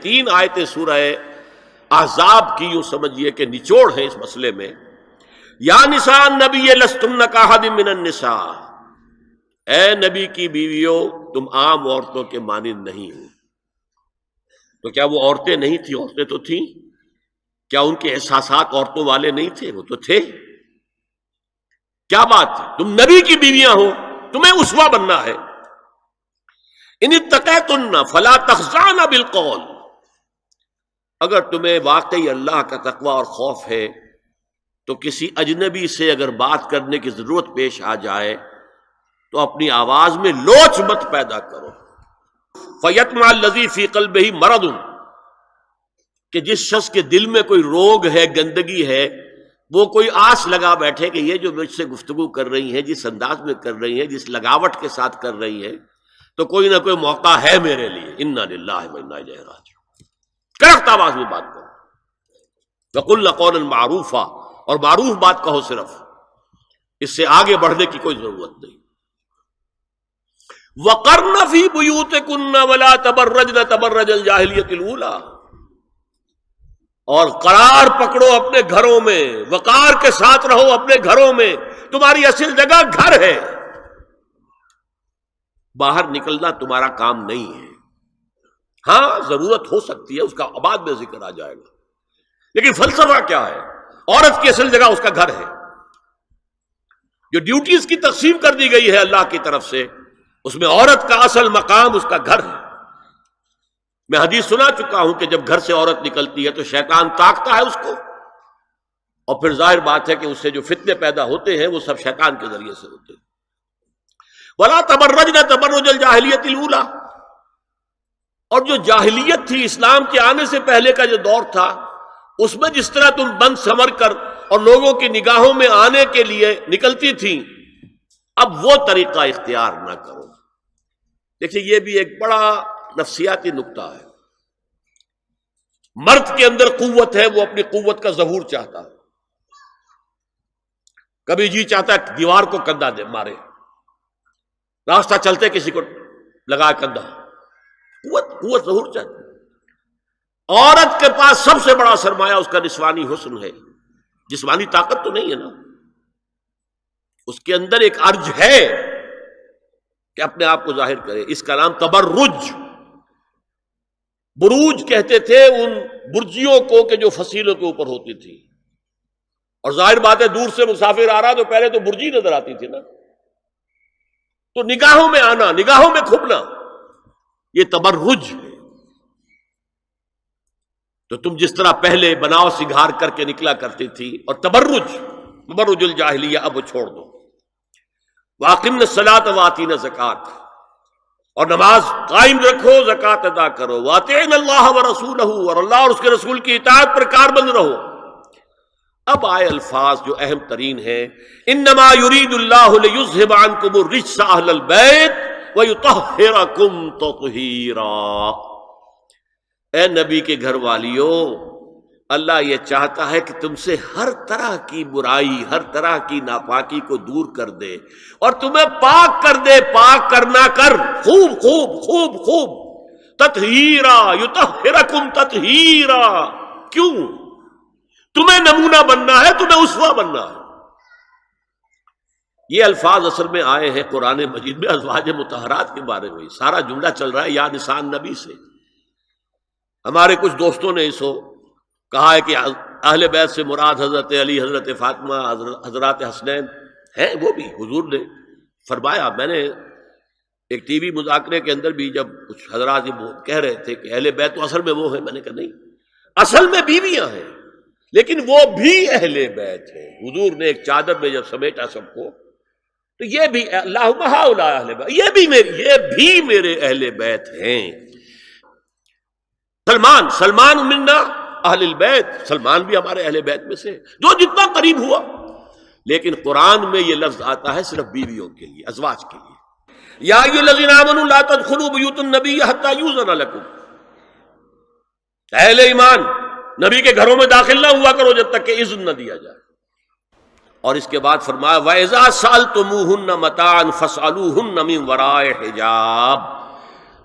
تین آیتیں سورہ احزاب کی یوں سمجھیے کہ نچوڑ ہے اس مسئلے میں. یا نساء النبی لستن کاحد من النساء، اے نبی کی بیویوں تم عام عورتوں کے مانند نہیں ہو. تو کیا وہ عورتیں نہیں تھیں؟ عورتیں تو تھیں. کیا ان کے احساسات عورتوں والے نہیں تھے؟ وہ تو تھے. کیا بات ہے، تم نبی کی بیویاں ہو، تمہیں اسوہ بننا ہے. ان اتقیتن فلا تخضعن بالقول، اگر تمہیں واقعی اللہ کا تقوی اور خوف ہے تو کسی اجنبی سے اگر بات کرنے کی ضرورت پیش آ جائے تو اپنی آواز میں لوچ مت پیدا کرو. فَيَطْمَعَ الَّذِي فِي قَلْبِهِ مَرَضٌ، کہ جس شخص کے دل میں کوئی روگ ہے، گندگی ہے، وہ کوئی آس لگا بیٹھے کہ یہ جو مجھ سے گفتگو کر رہی ہیں، جس انداز میں کر رہی ہیں، جس لگاوٹ کے ساتھ کر رہی ہیں، تو کوئی نہ کوئی موقع ہے میرے لیے. اِنَّا لِلَّهِ وَإِنَّا إِلَيْهِ رَاجِعُونَ. کرخت آواز میں بات کرو. وَقُلْ قَوْلًا مَعْرُوفًا، اور معروف بات کہو. صرف اس سے آگے بڑھنے کی کوئی ضرورت نہیں. وَقَرْنَ فِي بُيُوتِكُنَّ وَلَا تَبَرَّجْنَ تَبَرَّجَ الْجَاهِلِيَّةِ الْأُولَىٰ، اور قرار پکڑو اپنے گھروں میں، وقار کے ساتھ رہو اپنے گھروں میں. تمہاری اصل جگہ گھر ہے، باہر نکلنا تمہارا کام نہیں ہے. ہاں ضرورت ہو سکتی ہے، اس کا بعد میں ذکر آ جائے گا، لیکن فلسفہ کیا ہے؟ عورت کی اصل جگہ اس کا گھر ہے. جو ڈیوٹیز کی تقسیم کر دی گئی ہے اللہ کی طرف سے، اس میں عورت کا اصل مقام اس کا گھر ہے. میں حدیث سنا چکا ہوں کہ جب گھر سے عورت نکلتی ہے تو شیطان تاکتا ہے اس کو، اور پھر ظاہر بات ہے کہ اس سے جو فتنے پیدا ہوتے ہیں وہ سب شیطان کے ذریعے سے ہوتے ہیں. وَلَا تَبَرَّجْنَ تَبَرُّجَ الْجَاهِلِيَّةِ الْأُولَىٰ، اور جو جاہلیت تھی، اسلام کے آنے سے پہلے کا جو دور تھا، اس میں جس طرح تم بند سمر کر اور لوگوں کی نگاہوں میں آنے کے لیے نکلتی تھیں، اب وہ طریقہ اختیار نہ کرو. دیکھیے یہ بھی ایک بڑا نفسیاتی نکتہ ہے. مرد کے اندر قوت ہے، وہ اپنی قوت کا ظہور چاہتا ہے. کبھی جی چاہتا ہے دیوار کو کندھا دے مارے، راستہ چلتے کسی کو لگا کندھا. قوت ظہور چاہتی ہے. عورت کے پاس سب سے بڑا سرمایہ اس کا نسوانی حسن ہے. جسمانی طاقت تو نہیں ہے نا، اس کے اندر ایک ارج ہے کہ اپنے آپ کو ظاہر کرے. اس کا نام تبرج. بروج کہتے تھے ان برجیوں کو کہ جو فصیلوں کے اوپر ہوتی تھی. اور ظاہر بات ہے دور سے مسافر آ رہا تو پہلے تو برجی نظر آتی تھی نا، تو نگاہوں میں آنا، نگاہوں میں کھپنا، یہ تبرج ہے. تو تم جس طرح پہلے بناؤ سنگھار کر کے نکلا کرتی تھی، اور تبرج الجاہلیہ اب چھوڑ دو. وَأَقِمْنَ الصَّلَاةَ وَآتِينَ الزَّكَاةَ، اور نماز قائم رکھو، زکوٰۃ ادا کرو. وَأَطِعْنَ اللَّهَ وَرَسُولَهُ، اور اللہ اور اس کے رسول کی اطاعت پر کاربند رہو. اب آئے الفاظ جو اہم ترین ہیں. انما یرید اللہ لیذھب عنکم الرجس اہل البیت ویطہرکم تطہیرا. اے نبی کے گھر والیو، اللہ یہ چاہتا ہے کہ تم سے ہر طرح کی برائی، ہر طرح کی ناپاکی کو دور کر دے اور تمہیں پاک کر دے. پاک کرنا کر، خوب خوب خوب خوب. تطہیرا، یطہرکم تطہیرا. کیوں؟ تمہیں نمونہ بننا ہے، تمہیں اسوہ بننا ہے. یہ الفاظ اصل میں آئے ہیں قرآن مجید میں ازواج مطہرات کے بارے میں. سارا جملہ چل رہا ہے یا نساء نبی سے. ہمارے کچھ دوستوں نے اسو کہا ہے کہ اہل بیت سے مراد حضرت علی، حضرت فاطمہ، حضرات حسنین ہیں. وہ بھی حضور نے فرمایا. میں نے ایک ٹی وی مذاکرے کے اندر بھی جب کچھ حضرات یہ کہہ رہے تھے کہ اہل بیت تو اصل میں وہ ہیں، میں نے کہا نہیں، اصل میں بیویاں ہیں لیکن وہ بھی اہل بیت ہیں. حضور نے ایک چادر میں جب سمیٹا سب کو، تو یہ بھی اللہم ہؤلاء اہل بیت، یہ بھی میرے اہل بیت ہیں. سلمان منا اہل البیت، سلمان بھی ہمارے اہل بیت میں سے، جو جتنا قریب ہوا. لیکن قرآن میں یہ لفظ آتا ہے صرف بیویوں کے لیے، ازواج کے لیے. یا ایھا الذین آمنوا لا تدخلوا بیوت النبی حتی یؤذن لکم. اہل ایمان، نبی کے گھروں میں داخل نہ ہوا کرو جب تک کہ اذن نہ دیا جائے. اور اس کے بعد فرمایا وَإِذَا سَأَلْتُمُوهُنَّ مَتَاعًا فَاسْأَلُوهُنَّ مِنْ وَرَاءِ حِجَابٍ.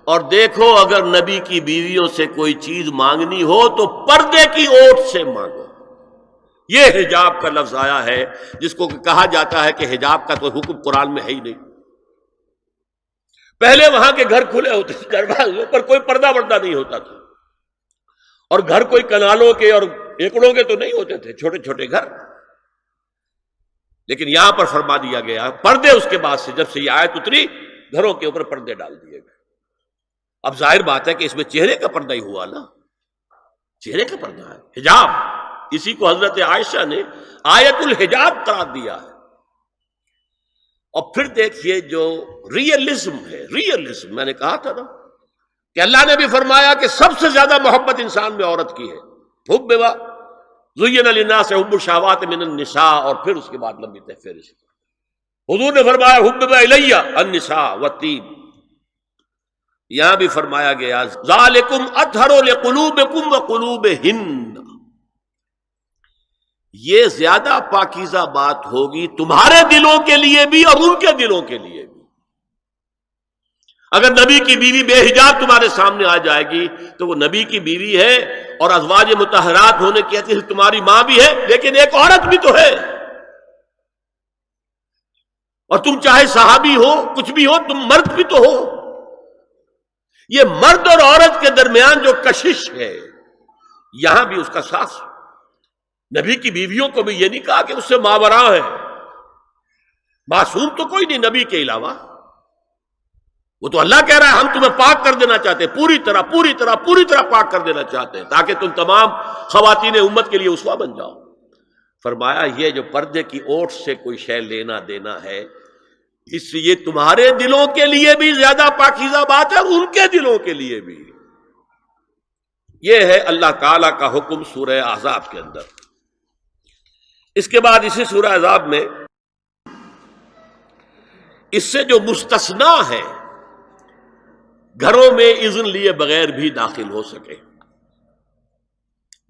اور دیکھو اگر نبی کی بیویوں سے کوئی چیز مانگنی ہو تو پردے کی اوٹ سے مانگو. یہ حجاب کا لفظ آیا ہے جس کو کہا جاتا ہے کہ حجاب کا تو حکم قرآن میں ہے ہی نہیں. پہلے وہاں کے گھر کھلے ہوتے تھے، دروازوں پر کوئی پردہ وردہ نہیں ہوتا تھا، اور گھر کوئی کنالوں کے اور ایکڑوں کے تو نہیں ہوتے تھے، چھوٹے چھوٹے گھر. لیکن یہاں پر فرما دیا گیا پردے اس کے بعد سے، جب سے یہ آیت اتری گھروں کے اوپر پردے ڈال دیے گئے. اب ظاہر بات ہے کہ اس میں چہرے کا پردہ ہی ہوا نا، چہرے کا پردہ ہے حجاب. اسی کو حضرت عائشہ نے آیت الحجاب قرار دیا ہے. اور پھر دیکھیے جو ریئلزم ہے، ریئلزم میں نے کہا تھا نا کہ اللہ نے بھی فرمایا کہ سب سے زیادہ محبت انسان میں عورت کی ہے. حب زین للناس حب الشہوات من النساء، اور پھر اس کے بعد لمبی فہرست. حضور نے فرمایا حبب الیہ النساء والطیب. یہاں بھی فرمایا گیا ذالکم اطہر لقلوبکم وقلوبہن، یہ زیادہ پاکیزہ بات ہوگی تمہارے دلوں کے لیے بھی اور ان کے دلوں کے لیے بھی. اگر نبی کی بیوی بے حجاب تمہارے سامنے آ جائے گی تو وہ نبی کی بیوی ہے اور ازواج مطہرات ہونے کی حیثیت تمہاری ماں بھی ہے، لیکن ایک عورت بھی تو ہے. اور تم چاہے صحابی ہو کچھ بھی ہو، تم مرد بھی تو ہو. یہ مرد اور عورت کے درمیان جو کشش ہے یہاں بھی اس کا ساس. نبی کی بیویوں کو بھی یہ نہیں کہا کہ اس سے ماوراء ہے، معصوم تو کوئی نہیں نبی کے علاوہ. وہ تو اللہ کہہ رہا ہے ہم تمہیں پاک کر دینا چاہتے ہیں، پوری طرح پاک کر دینا چاہتے ہیں تاکہ تم تمام خواتین امت کے لیے اسوہ بن جاؤ. فرمایا یہ جو پردے کی اوٹ سے کوئی شے لینا دینا ہے، اس سے یہ تمہارے دلوں کے لیے بھی زیادہ پاکیزہ بات ہے اور ان کے دلوں کے لیے بھی. یہ ہے اللہ تعالی کا حکم سورہ احزاب کے اندر. اس کے بعد اسی سورہ احزاب میں اس سے جو مستثنا ہے گھروں میں اذن لیے بغیر بھی داخل ہو سکے،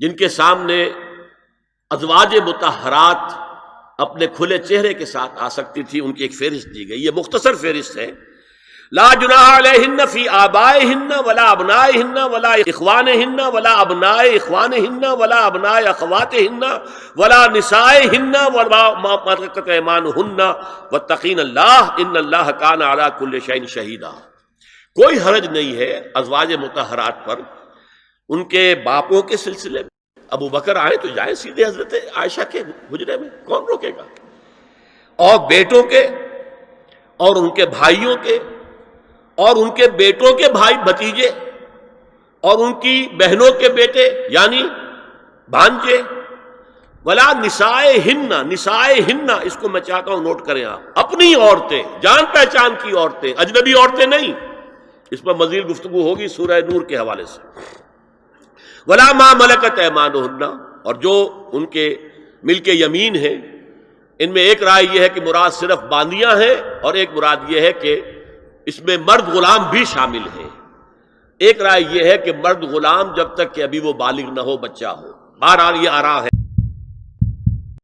جن کے سامنے ازواج مطہرات اپنے کھلے چہرے کے ساتھ آ سکتی تھی، ان کی ایک فہرست دی گئی. یہ مختصر فہرست ہے. لا جناح علیہن فی آبائہن ولا ابنائہن ولا اخوانہن ولا ابناء اخوانہن ولا ابناء اخواتہن ولا نسائہن ولا ما ملکت ایمانہن واتقین اللہ ان اللہ کان علی کل شیء شہیدا. کوئی حرج نہیں ہے ازواج مطہرات پر ان کے باپوں کے سلسلے میں. ابو بکر آئے تو جائیں سیدھے حضرت عائشہ کے حجرے میں، کون روکے گا؟ اور بیٹوں کے اور ان کے بھائیوں کے اور ان کے بیٹوں کے بھائی بھتیجے اور ان کی بہنوں کے بیٹے یعنی بھانجے. ولا نسائہن، نسائہن اس کو میں چاہتا ہوں نوٹ کریں آپ، اپنی عورتیں، جان پہچان کی عورتیں، اجنبی عورتیں نہیں. اس پر مزید گفتگو ہوگی سورہ نور کے حوالے سے. ولا ما ملکت ایمانہن، اور جو ان کے ملک یمین ہیں. ان میں ایک رائے یہ ہے کہ مراد صرف باندیاں ہیں اور ایک مراد یہ ہے کہ اس میں مرد غلام بھی شامل ہیں. ایک رائے یہ ہے کہ مرد غلام جب تک کہ ابھی وہ بالغ نہ ہو، بچہ ہو. بہرحال یہ آراء ہے.